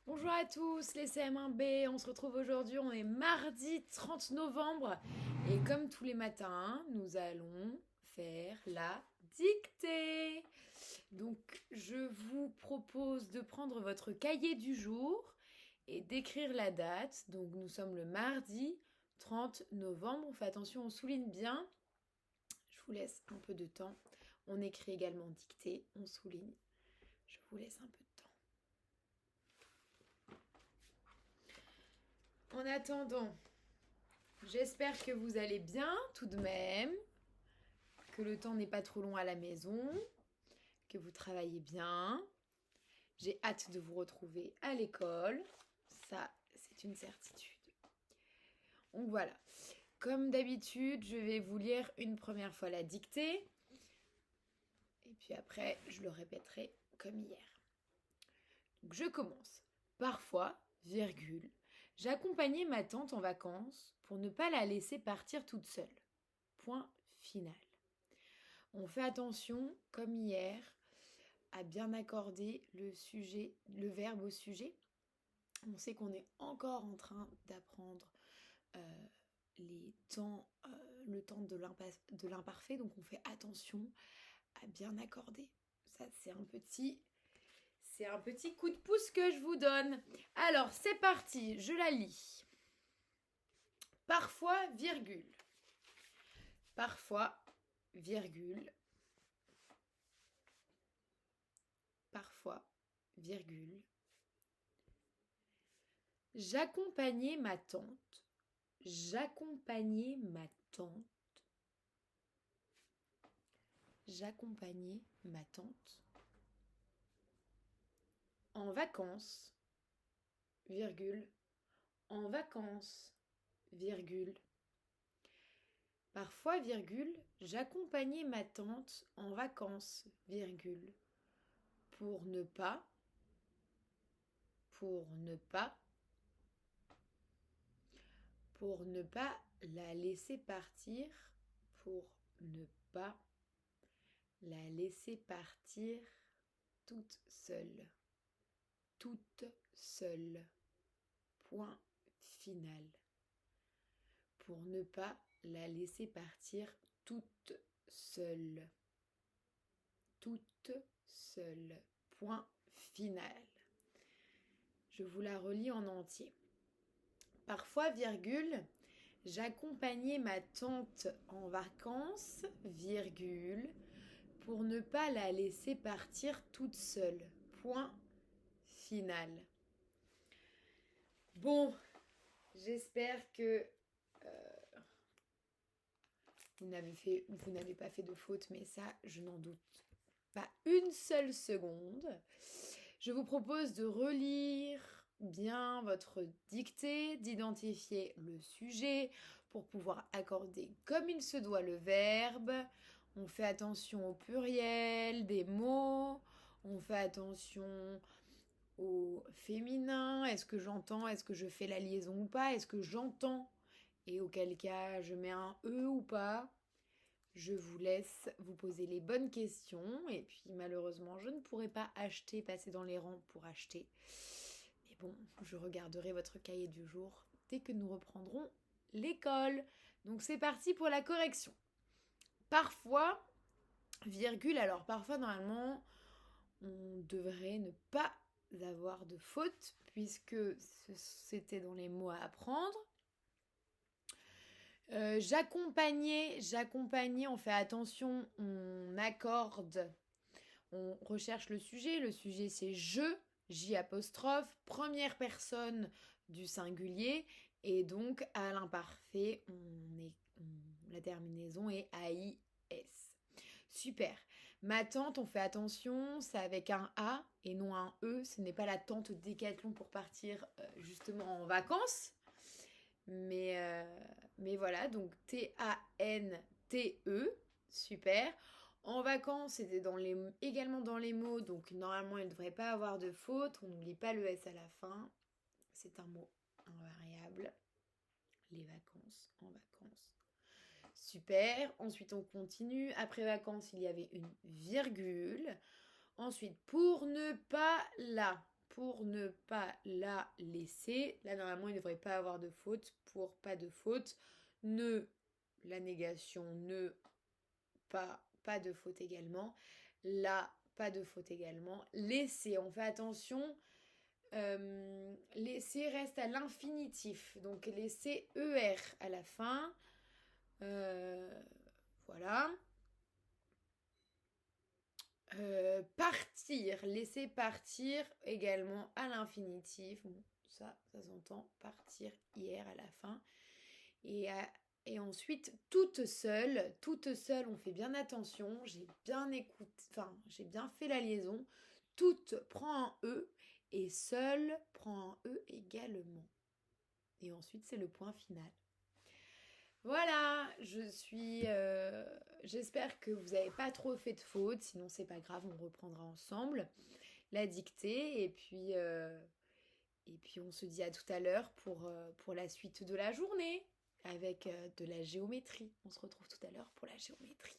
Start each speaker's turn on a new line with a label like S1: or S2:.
S1: Bonjour à tous les CM1B, on se retrouve aujourd'hui, on est mardi 30 novembre et comme tous les matins, nous allons faire la dictée. Donc je vous propose de prendre votre cahier du jour et d'écrire la date. Donc nous sommes le mardi 30 novembre, on fait attention, on souligne bien. Je vous laisse un peu de temps. On écrit également dictée, on souligne. Je vous laisse un peu de temps. En attendant, j'espère que vous allez bien tout de même, que le temps n'est pas trop long à la maison, que vous travaillez bien. J'ai hâte de vous retrouver à l'école. Ça, c'est une certitude. Donc voilà. Comme d'habitude, je vais vous lire une première fois la dictée. Et puis après, je le répéterai comme hier. Donc je commence. Parfois, virgule, j'accompagnais ma tante en vacances pour ne pas la laisser partir toute seule. Point final. On fait attention, comme hier, à bien accorder le verbe au sujet. On sait qu'on est encore en train d'apprendre euh, le temps de l'imparfait, donc on fait attention à bien accorder. Ça, c'est un petit coup de pouce que je vous donne. Alors, c'est parti, je la lis. Parfois, virgule. Parfois, virgule. Parfois, virgule. J'accompagnais ma tante. J'accompagnais ma tante. J'accompagnais ma tante en vacances, virgule, en vacances, virgule. Parfois, virgule, j'accompagnais ma tante en vacances, virgule, pour ne pas, pour ne pas, pour ne pas la laisser partir, pour ne pas la laisser partir toute seule. Toute seule. Point final. Pour ne pas la laisser partir toute seule. Toute seule. Point final. Je vous la relis en entier. Parfois, virgule, j'accompagnais ma tante en vacances, virgule, pour ne pas la laisser partir toute seule. Point final. Bon, j'espère que vous n'avez pas fait de faute, mais ça, je n'en doute pas une seule seconde. Je vous propose de relire bien votre dictée, d'identifier le sujet pour pouvoir accorder comme il se doit le verbe. On fait attention au pluriel des mots. On fait attention au féminin. Est-ce que j'entends? Est-ce que je fais la liaison ou pas? Est-ce que j'entends? Et auquel cas je mets un E ou pas? Je vous laisse vous poser les bonnes questions. Et puis malheureusement, je ne pourrai pas passer dans les rangs pour acheter. Mais bon, je regarderai votre cahier du jour dès que nous reprendrons l'école. Donc c'est parti pour la correction. Parfois, virgule, alors parfois normalement, on devrait ne pas avoir de faute puisque c'était dans les mots à apprendre. J'accompagnais, on fait attention, on accorde, on recherche le sujet c'est je, J apostrophe, première personne du singulier, et donc à l'imparfait, la terminaison est AIS. Super. Ma tante, on fait attention, c'est avec un A et non un E, ce n'est pas la tante Décathlon pour partir justement en vacances. Mais voilà, donc T-A-N-T-E, super. En vacances, c'était également dans les mots, donc normalement, il ne devrait pas avoir de faute. On n'oublie pas le S à la fin. C'est un mot invariable. Les vacances, en vacances. Super. Ensuite, on continue. Après vacances, il y avait une virgule. Ensuite, pour ne pas la. pour ne pas la laisser. Là, normalement, il ne devrait pas avoir de faute. Pour pas de faute. Ne, la négation, ne, pas de faute également. La, pas de faute également. Laisser, on fait attention. Laisser reste à l'infinitif. Donc, laisser ER à la fin. Voilà. Partir, laisser partir également à l'infinitif. Bon, ça s'entend. Partir hier à la fin. Et ensuite, toute seule, on fait bien attention. J'ai bien écouté, enfin, j'ai bien fait la liaison. Toute prend un E et seule prend un E également. Et ensuite, c'est le point final. Voilà, j'espère que vous n'avez pas trop fait de fautes, sinon c'est pas grave, on reprendra ensemble la dictée et puis on se dit à tout à l'heure pour la suite de la journée avec de la géométrie. On se retrouve tout à l'heure pour la géométrie.